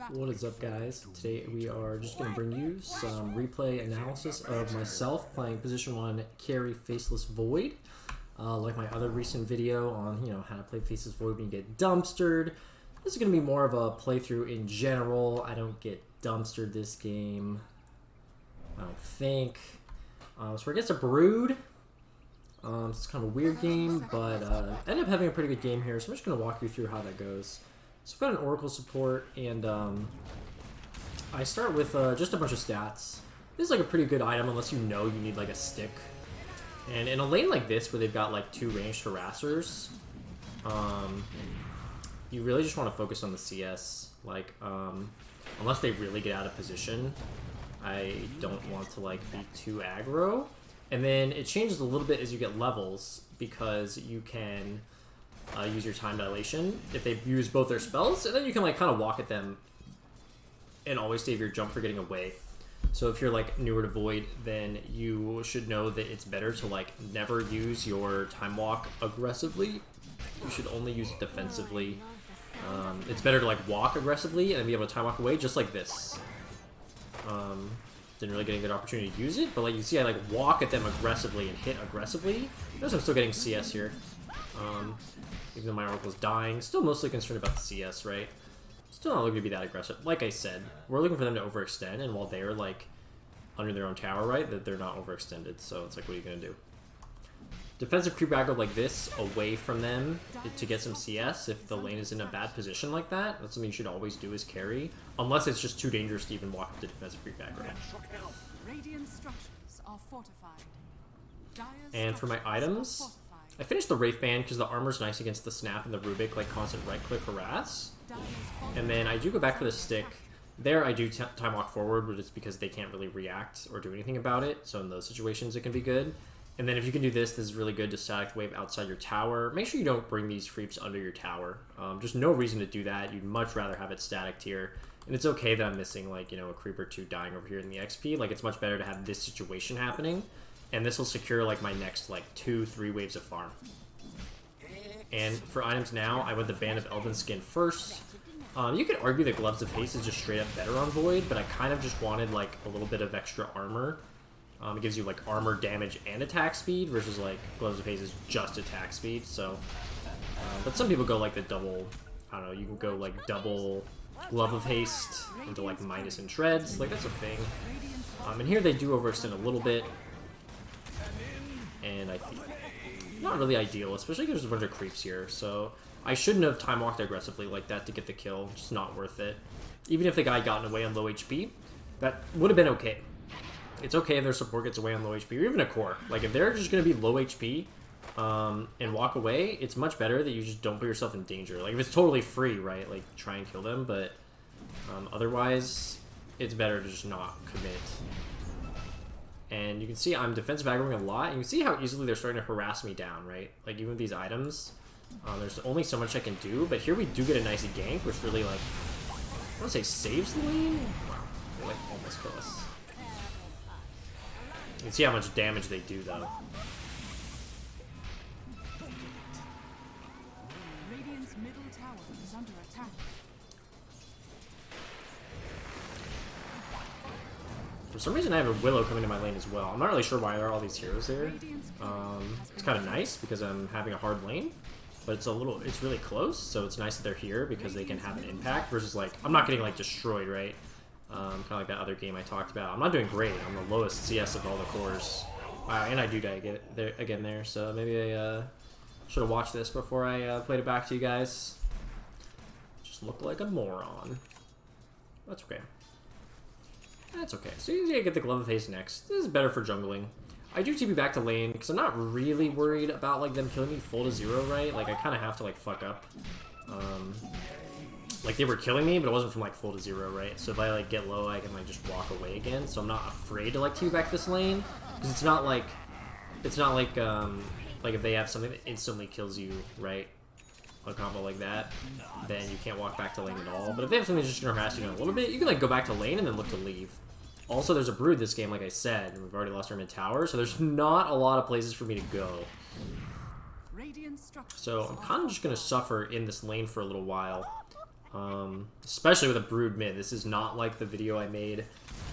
What is up, guys? Today we are just going to bring you some replay analysis of myself playing position 1 carry Faceless Void. Like my other recent video on how to play Faceless Void when you get dumpstered. This is going to be more of a playthrough in general. I don't get dumpstered this game, I don't think. So we're against a Brood. It's kind of a weird game, but I ended up having a pretty good game here, so I'm just going to walk you through how that goes. So I've got an Oracle support, and I start with just a bunch of stats. This is like a pretty good item unless you know you need like a stick. And in a lane like this where they've got like 2 ranged harassers, you really just want to focus on the CS. Like, unless they really get out of position, I don't want to like be too aggro. And then it changes a little bit as you get levels because you can use your time dilation if they use both their spells, and then you can like kind of walk at them and always save your jump for getting away. So if you're like newer to Void, then you should know that it's better to like never use your time walk aggressively. You should only use it defensively. It's better to like walk aggressively and be able to time walk away just like this. Didn't really get a good opportunity to use it, but like you see I like walk at them aggressively and hit aggressively. Notice I'm still getting CS here. Even though my Oracle's dying, still mostly concerned about the CS, right? Still not looking to be that aggressive. Like I said, we're looking for them to overextend, and while they're like under their own tower, right, that they're not overextended. So it's like, what are you gonna do? Defensive creep aggro like this away from them to get some CS if the lane is in a bad position like that. That's something you should always do as carry, unless it's just too dangerous to even walk up to defensive creep aggro. And for my items, I finished the Wraith Band because the armor's nice against the Snap and the Rubik, like constant right-click harass. And then I do go back for the stick. There I do time walk forward, but it's because they can't really react or do anything about it. So in those situations it can be good. And then if you can do this, this is really good to static wave outside your tower. Make sure you don't bring these creeps under your tower. Just no reason to do that. You'd much rather have it static here. And it's okay that I'm missing like, a creep or 2 dying over here in the XP. Like, it's much better to have this situation happening. And this will secure like my next like 2-3 waves of farm. And for items now, I went the Band of Elven Skin first. You could argue that Gloves of Haste is just straight up better on Void, but I kind of just wanted like a little bit of extra armor. It gives you like armor, damage, and attack speed versus like Gloves of Haste is just attack speed. So, but some people go like the double. I don't know. You can go like double Glove of Haste into like minus and shreds. Like, that's a thing. And here they do overextend a little bit. And I think not really ideal, especially because there's a bunch of creeps here. So I shouldn't have time walked aggressively like that to get the kill. Just not worth it. Even if the guy gotten away on low HP, that would have been okay. It's okay if their support gets away on low HP, or even a core. Like, if they're just going to be low HP and walk away, it's much better that you just don't put yourself in danger. Like, if it's totally free, right, like, try and kill them, but otherwise, it's better to just not commit. And you can see I'm defensive aggroing a lot. You can see how easily they're starting to harass me down, right? Like, even with these items, there's only so much I can do, but here we do get a nice gank, which really, like, I want to say saves the lane? Wow, they, like, almost kill us. You can see how much damage they do, though. Radiant's middle tower is under attack. For some reason, I have a Willow coming to my lane as well. I'm not really sure why there are all these heroes there. It's kind of nice because I'm having a hard lane, but it's really close, so it's nice that they're here because they can have an impact versus, like, I'm not getting, like, destroyed, right? Kind of like that other game I talked about. I'm not doing great. I'm the lowest CS of all the cores. And I do die again there, so maybe I should have watched this before I played it back to you guys. Just look like a moron. That's okay. That's okay. So you get the Glove of Haste next. This is better for jungling. I do TP back to lane because I'm not really worried about like them killing me full to 0, right? Like, I kind of have to like fuck up. Like, they were killing me, but it wasn't from like full to 0, right? So if I like get low, I can like just walk away again. So I'm not afraid to like TP back this lane because it's not like if they have something that instantly kills you, right? A combo like that, then you can't walk back to lane at all. But if they have something that's just gonna harass you a little bit, you can like go back to lane and then look to leave. Also, there's a Brood this game, like I said, and we've already lost our mid tower, so there's not a lot of places for me to go. So I'm kind of just gonna suffer in this lane for a little while. Especially with a brood mid. This is not like the video I made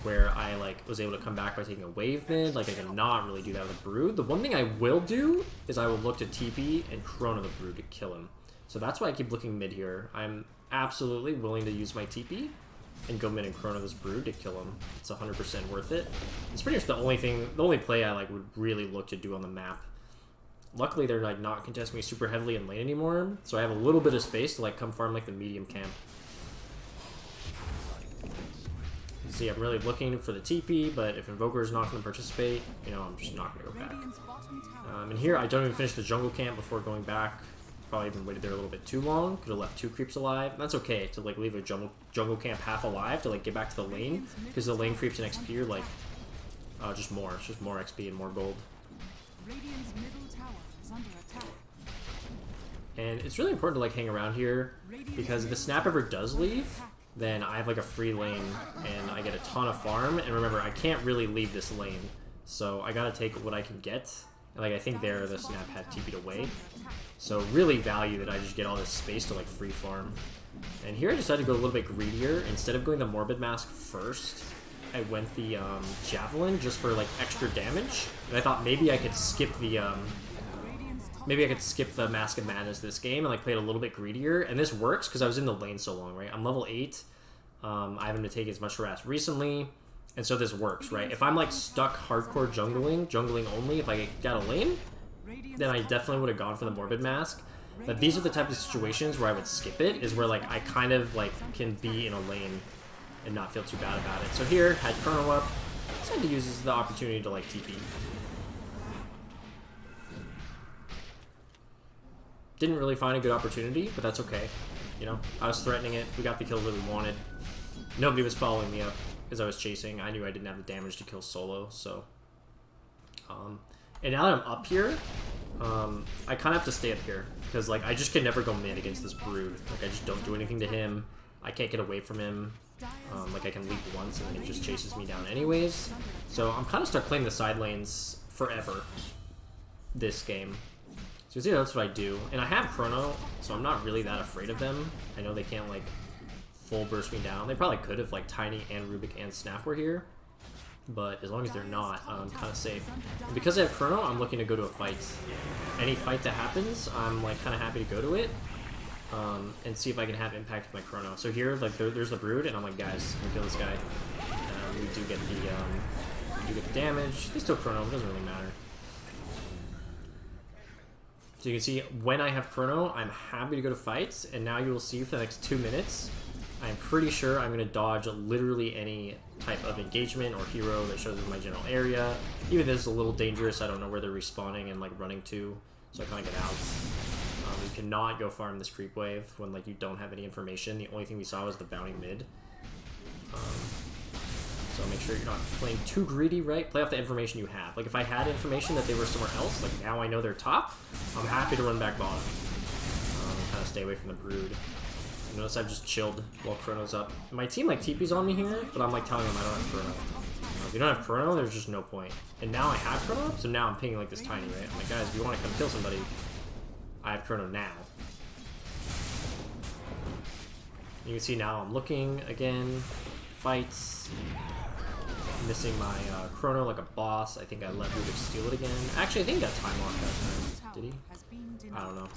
where I like was able to come back by taking a wave mid. Like I cannot really do that with a brood. The one thing I will do is I will look to TP and chrono the brood to kill him. So that's why I keep looking mid here. I'm absolutely willing to use my TP and go mid and chrono this brood to kill him. It's 100% worth it. It's pretty much the only play I like would really look to do on the map. Luckily, they're like not contesting me super heavily in lane anymore, so I have a little bit of space to like come farm like the medium camp. You see, I'm really looking for the TP, but if Invoker is not going to participate, you know, I'm just not going to go back. And here, I don't even finish the jungle camp before going back. Probably even waited there a little bit too long. Could have left 2 creeps alive. And that's okay to like leave a jungle camp half alive to like get back to the lane, because the lane creeps and XP are like just more. It's just more XP and more gold. Radiant's middle tower is under attack. And it's really important to like hang around here, because if the snap ever does leave, then I have like a free lane and I get a ton of farm. And remember, I can't really leave this lane, so I gotta take what I can get. And like I think there the snap had TP'd away, so really value that I just get all this space to like free farm. And here I decided to go a little bit greedier. Instead of going the Morbid Mask first, I went the Javelin just for like extra damage, and I thought maybe I could skip the Mask of Madness this game and like play it a little bit greedier. And this works because I was in the lane so long, right? I'm level 8. I haven't been taking as much harass recently, and so this works, right? If I'm like stuck hardcore jungling only, if I got a lane, then I definitely would have gone for the Morbid Mask. But these are the type of situations where I would skip it, is where like I kind of like can be in a lane and not feel too bad about it. So here, had Chrono up, decided to use this as the opportunity to like TP. Didn't really find a good opportunity, but that's okay. You know, I was threatening it. We got the kills that we wanted. Nobody was following me up as I was chasing. I knew I didn't have the damage to kill solo, so. And now that I'm up here, I kind of have to stay up here, because like I just can never go mid against this brood. Like I just don't do anything to him. I can't get away from him. Like I can leap once and then he just chases me down anyways. So I'm kind of stuck playing the side lanes forever this game. So you see, that's what I do. And I have Chrono, so I'm not really that afraid of them. I know they can't like full burst me down. They probably could if like Tiny and Rubik and Snap were here. But as long as they're not, I'm kind of safe. And because I have Chrono, I'm looking to go to a fight. Any fight that happens, I'm like kind of happy to go to it. And see if I can have impact with my Chrono. So here, like there's the brood, and I'm like, guys, I'm gonna kill this guy. We do get the damage. They still Chrono, it doesn't really matter. So you can see when I have Chrono, I'm happy to go to fights, and now you will see for the next 2 minutes, I'm pretty sure I'm gonna dodge literally any type of engagement or hero that shows in my general area. Even this is a little dangerous. I don't know where they're respawning and like running to, so I kind of get out. You cannot go farm this creep wave when like you don't have any information. The only thing we saw was the bounty mid. So make sure you're not playing too greedy, right? Play off the information you have. Like if I had information that they were somewhere else, like now I know they're top, I'm happy to run back bottom. Kind of stay away from the brood. Notice I've just chilled while Chrono's up. My team like TP's on me here, but I'm like telling them I don't have Chrono. If you don't have Chrono, there's just no point. And now I have Chrono, so now I'm pinging like this Tiny, right? I'm like, guys, if you want to come kill somebody, I have Chrono now. You can see now I'm looking again, fights, missing my Chrono like a boss. I think I let Rubik steal it again. Actually, I think he got time locked that time. Did he? I don't know.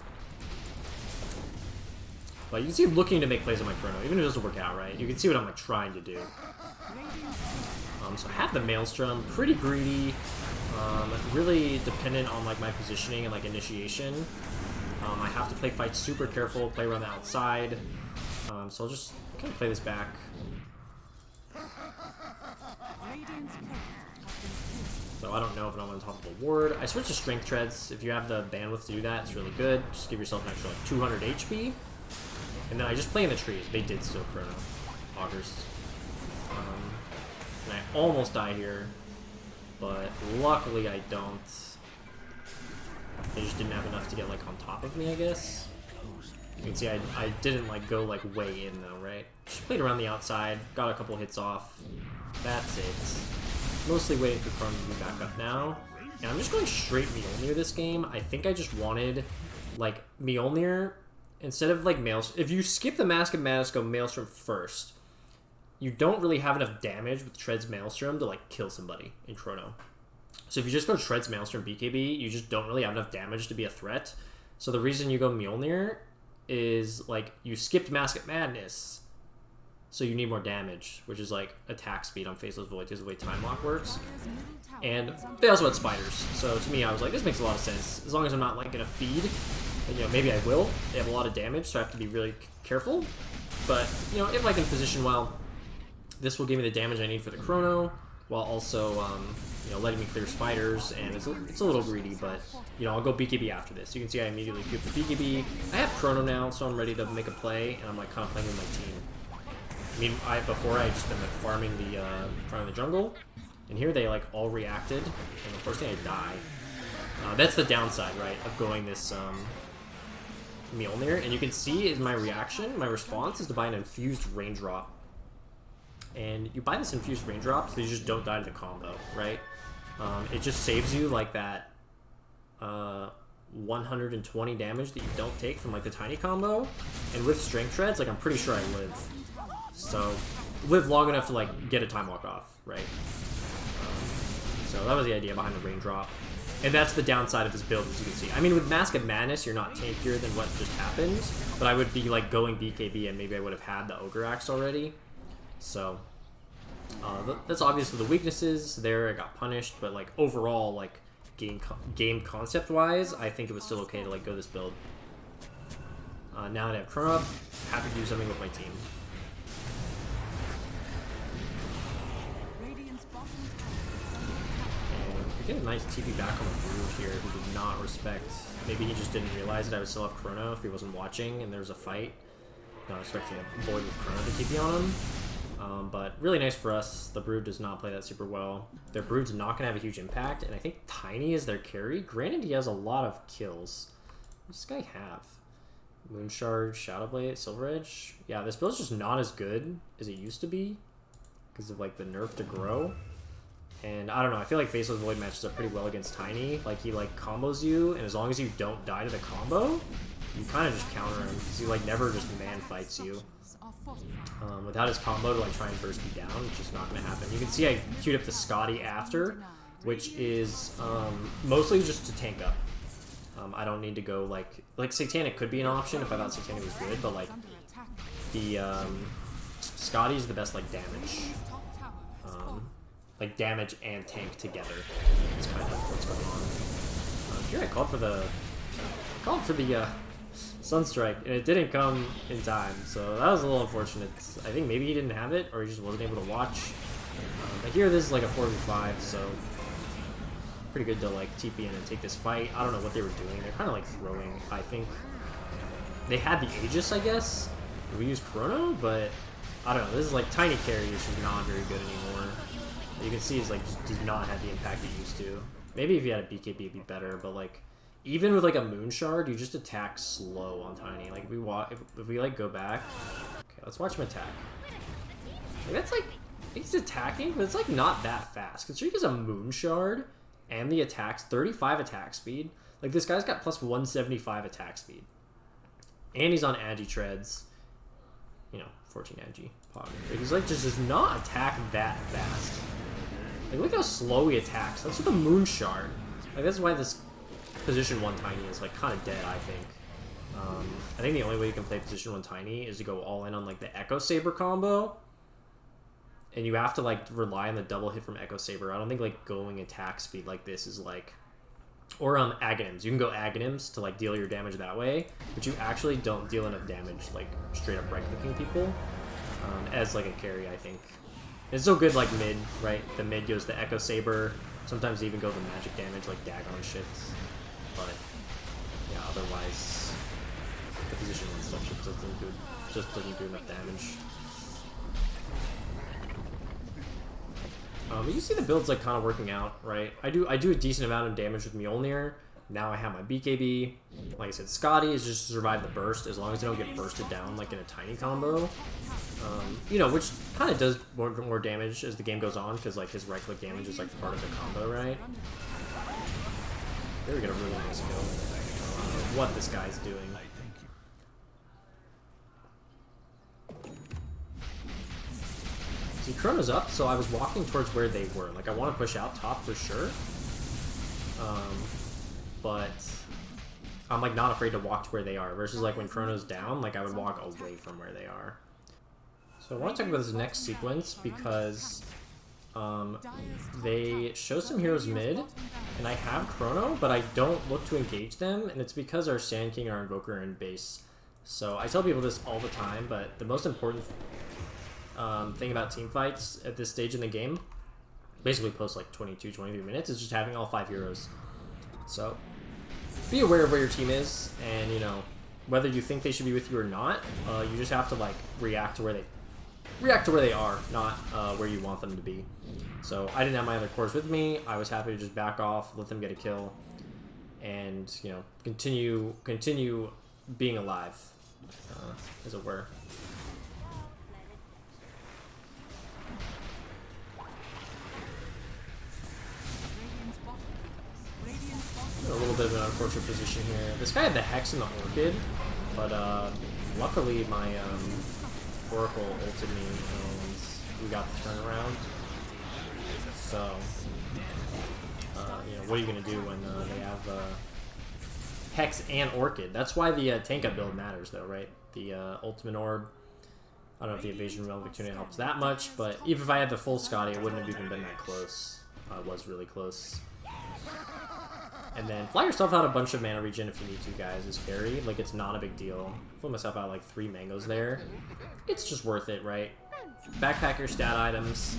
But you can see I'm looking to make plays on my Chrono, even if it doesn't work out right. You can see what I'm like trying to do. So I have the Maelstrom, pretty greedy, really dependent on like my positioning and like initiation. I have to play fights super careful, play around the outside. So I'll just kind of play this back. So I don't know if I'm on top of the ward. I switched to Strength Treads. If you have the bandwidth to do that, it's really good. Just give yourself an extra like 200 HP. And then I just play in the trees. They did still Chrono. Augers. And I almost die here. But luckily I don't. They just didn't have enough to get like on top of me, I guess. You can see I didn't like go like way in though, right? Just played around the outside, got a couple hits off. That's it. Mostly waiting for Chrono to be back up now. And I'm just going straight Mjolnir this game. I think I just wanted like Mjolnir instead of like Maelstrom, if you skip the Mask of Madness, go Maelstrom first, you don't really have enough damage with Tread's Maelstrom to like kill somebody in Chrono. So if you just go Tread's Maelstrom BKB, you just don't really have enough damage to be a threat. So the reason you go Mjolnir is like you skipped Mask of Madness, so you need more damage, which is like attack speed on Faceless Void because of the way Time Lock works. And they also had spiders, so to me I was like, this makes a lot of sense. As long as I'm not like gonna feed, and, you know, maybe I will. They have a lot of damage, so I have to be really careful. But you know, if I can position well, this will give me the damage I need for the Chrono, while also you know, letting me clear spiders. And it's a little greedy, but you know, I'll go BKB after this. You can see I immediately queued the BKB. I have Chrono now, so I'm ready to make a play, and I'm like kind of playing with my team. I mean, before I had just been like farming the jungle. And here they like all reacted, and of course I die. That's the downside, right, of going this Mjolnir. And you can see is my reaction, my response is to buy an infused raindrop. And you buy this infused raindrop so you just don't die to the combo, right? It just saves you like that 120 damage that you don't take from like the tiny combo. And with strength treads, like I'm pretty sure I live. So live long enough to like get a time walk off, right? So that was the idea behind the raindrop. And that's the downside of this build, as you can see. I mean, with Mask of Madness, you're not tankier than what just happened, but I would be like going BKB and maybe I would have had the Ogre Axe already. So that's obviously the weaknesses there. I got punished, but like overall, like game concept wise, I think it was still okay to like go this build. Now that I have Chrono up, happy to do something with my team. We get a nice TP back on the Brood here, who did not respect. Maybe he just didn't realize that I would still have Chrono if he wasn't watching and there was a fight. Not expecting a Void with Chrono to TP on him. But really nice for us. The Brood does not play that super well. Their Brood's not going to have a huge impact, and I think Tiny is their carry. Granted, he has a lot of kills. What does this guy have? Moonshard, Shadowblade, Silver Edge. Yeah, this build's just not as good as it used to be because of like the nerf to grow. And I don't know, I feel like Faceless Void matches up pretty well against Tiny. Like, he, like, combos you, and as long as you don't die to the combo, you kind of just counter him, because he, like, never just man-fights you. Without his combo to, like, try and burst you down, it's just not going to happen. You can see I queued up the Scotty after, which is mostly just to tank up. I don't need to go, like, Satanic could be an option if I thought Satanic was good, but, like, the Scotty is the best, like, damage. Like damage and tank together. That's kind of what's going on. Here I called for the Sunstrike, and it didn't come in time, so that was a little unfortunate. I think maybe he didn't have it, or he just wasn't able to watch. But here this is like a 4v5, so pretty good to like TP in and take this fight. I don't know what they were doing. They're kind of like throwing, I think. They had the Aegis, I guess. We used Chrono, but I don't know. This is like Tiny Carry is just not very good anymore. You can see it's like just does not have the impact it used to. Maybe if you had a BKB it'd be better, but like even with like a Moonshard, you just attack slow on Tiny. Like if we like go back, okay, let's watch him attack. Like, that's like he's attacking, but it's like not that fast. Considering he has a Moonshard and the attacks 35 attack speed. Like this guy's got plus 175 attack speed, and he's on Agi treads. You know, 14 Agi. Like, he's like just does not attack that fast. Like, look how slow he attacks. That's with the Moonshard. Like, that's why this position 1 Tiny is, like, kind of dead, I think. I think the only way you can play position 1 Tiny is to go all in on, like, the Echo Saber combo. And you have to, like, rely on the double hit from Echo Saber. I don't think, like, going attack speed like this is, like... Or, Aghanims. You can go Aghanims to, like, deal your damage that way. But you actually don't deal enough damage, like, straight up right-clicking people. As, like, a carry, I think. It's so good, like, mid, right? The mid goes the Echo Saber. Sometimes they even go the magic damage, like Dagon shit. But, yeah, otherwise, the position 1 stuff just doesn't do enough damage. But you see the build's, like, kind of working out, right? I do a decent amount of damage with Mjolnir. Now I have my BKB. Like I said, Scotty is just to survive the burst, as long as they don't get bursted down, like in a Tiny combo. You know, which kind of does more damage as the game goes on, because like his right-click damage is like part of the combo, right? There we get a really nice kill. I don't know what this guy's doing. See, Chrono's up, so I was walking towards where they were. Like, I want to push out top for sure. But I'm, like, not afraid to walk to where they are. Versus, like, when Chrono's down, like, I would walk away from where they are. So I want to talk about this next sequence because they show some heroes mid, and I have Chrono, but I don't look to engage them, and it's because our Sand King and our Invoker are in base. So I tell people this all the time, but the most important thing about team fights at this stage in the game, basically post like 22, 23 minutes, is just having all 5 heroes. So be aware of where your team is, and you know, whether you think they should be with you or not, you just have to like react to where they are, not where you want them to be. So I didn't have my other cores with me. I was happy to just back off, let them get a kill, and you know, continue being alive, as it were. A little bit of an unfortunate position here. This guy had the Hex and the Orchid, but luckily my Oracle ulted me and we got the turnaround. So, you know, what are you going to do when they have Hex and Orchid? That's why the tank up build matters though, right? The Ultimate Orb. I don't know if the Evasion Relevant Tuna helps that much, but even if I had the full Scotty, it wouldn't have even been that close. It was really close. And then fly yourself out a bunch of mana regen if you need to, guys, is carry. Like, it's not a big deal. Flew myself out like 3 mangoes there. It's just worth it, right? Backpack your stat items,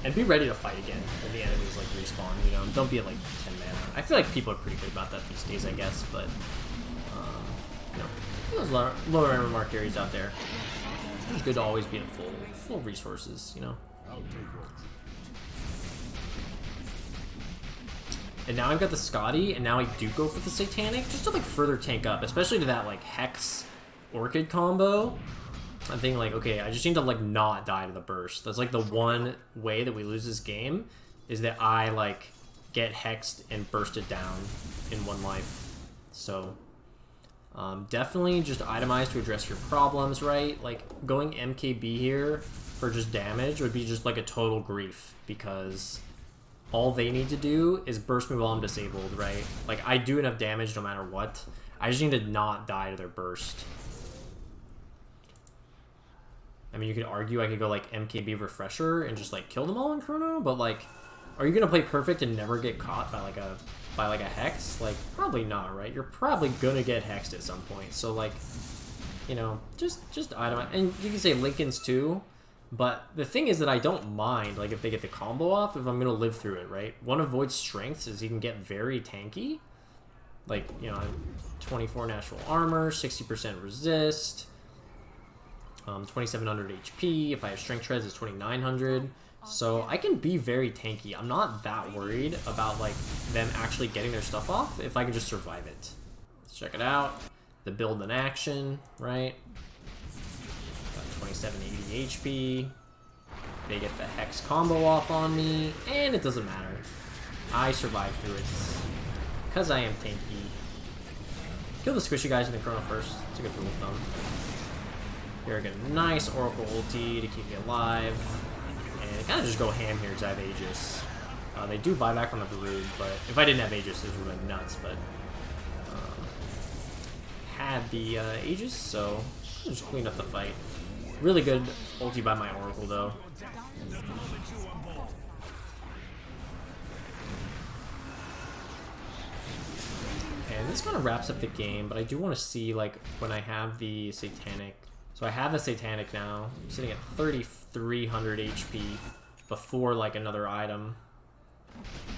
and be ready to fight again when the enemies, like, respawn, you know? Don't be at, like, 10 mana. I feel like people are pretty good about that these days, I guess, but, you know, those lower MMR carries out there. It's good to always be at full resources, you know? And now I've got the Scotty, and now I do go for the Satanic, just to, like, further tank up, especially to that, like, Hex Orchid combo. I'm thinking, like, okay, I just need to, like, not die to the burst. That's, like, the one way that we lose this game, is that I, like, get hexed and bursted down in 1 life. So, definitely just itemize to address your problems, right? Like, going MKB here for just damage would be just, like, a total grief, because all they need to do is burst me while I'm disabled, right? Like, I do enough damage no matter what. I just need to not die to their burst. I mean, you could argue I could go, like, MKB Refresher and just, like, kill them all in Chrono, but, like, are you going to play perfect and never get caught by, like, a Hex? Like, probably not, right? You're probably going to get Hexed at some point. So, like, you know, just itemize. And you can say Lincoln's too. But the thing is that I don't mind, like, if they get the combo off, if I'm going to live through it, right? One of Void's strengths is he can get very tanky. Like, you know, 24 natural armor, 60% resist, 2700 HP. If I have strength treads, it's 2900. So I can be very tanky. I'm not that worried about, like, them actually getting their stuff off if I can just survive it. Let's check it out. The build in action, right? 2780 HP. They get the Hex combo off on me, and it doesn't matter. I survived through it because I am tanky. Kill the squishy guys in the Chrono first. It's a good rule of thumb. Here, I get a nice Oracle ulti to keep me alive, and kind of just go ham here because I have Aegis. They do buyback on the Brood, but if I didn't have Aegis, this would have been nuts. But had the Aegis, so I'll just clean up the fight. Really good ulti by my Oracle, though. And this kind of wraps up the game, but I do want to see, like, when I have the Satanic. So I have the Satanic now. I'm sitting at 3300 HP before, like, another item.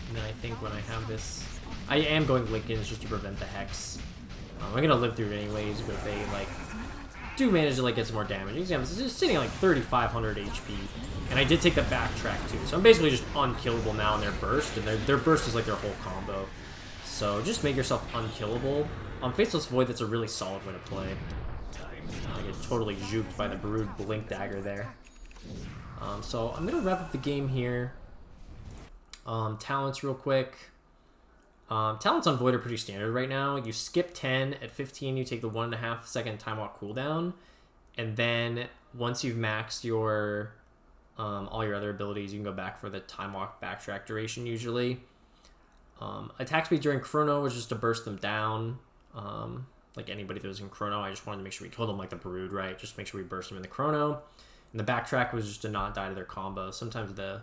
And then I think when I have this, I am going Lincoln's just to prevent the Hex. I'm going to live through it anyways, but if they, like, do manage to, like, get some more damage. You can see I'm just sitting at, like, 3500 HP. And I did take the backtrack, too. So I'm basically just unkillable now in their burst, and their burst is, like, their whole combo. So just make yourself unkillable. On Faceless Void, that's a really solid way to play. I get totally juked by the Brood Blink Dagger there. So I'm going to wrap up the game here. Talents real quick. Talents on Void are pretty standard right now. You skip 10, at 15 you take the 1.5 second time walk cooldown, and then once you've maxed your All your other abilities, you can go back for the time walk backtrack duration usually. Attack speed during chrono was just to burst them down. Like anybody that was in chrono, I just wanted to make sure we killed them like the Brood, right? Just make sure we burst them in the chrono. And the backtrack was just to not die to their combo. Sometimes the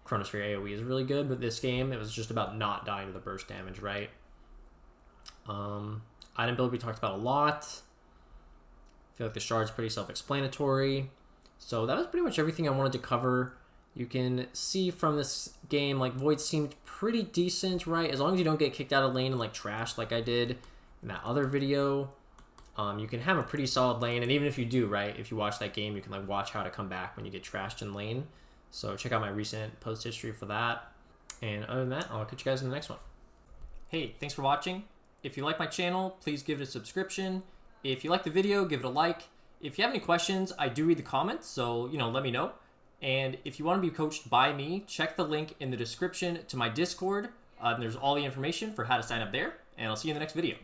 Chronosphere AoE is really good, but this game, it was just about not dying to the burst damage, right? Item build we talked about a lot. I feel like the shard's pretty self-explanatory. So that was pretty much everything I wanted to cover. You can see from this game, like, Void seemed pretty decent, right? As long as you don't get kicked out of lane and, like, trashed like I did in that other video, you can have a pretty solid lane. And even if you do, right, if you watch that game, you can, like, watch how to come back when you get trashed in lane. So check out my recent post history for that. And other than that, I'll catch you guys in the next one. Hey, thanks for watching. If you like my channel, please give it a subscription. If you like the video, give it a like. If you have any questions, I do read the comments, so, you know, let me know. And if you want to be coached by me, check the link in the description to my Discord. There's all the information for how to sign up there, and I'll see you in the next video.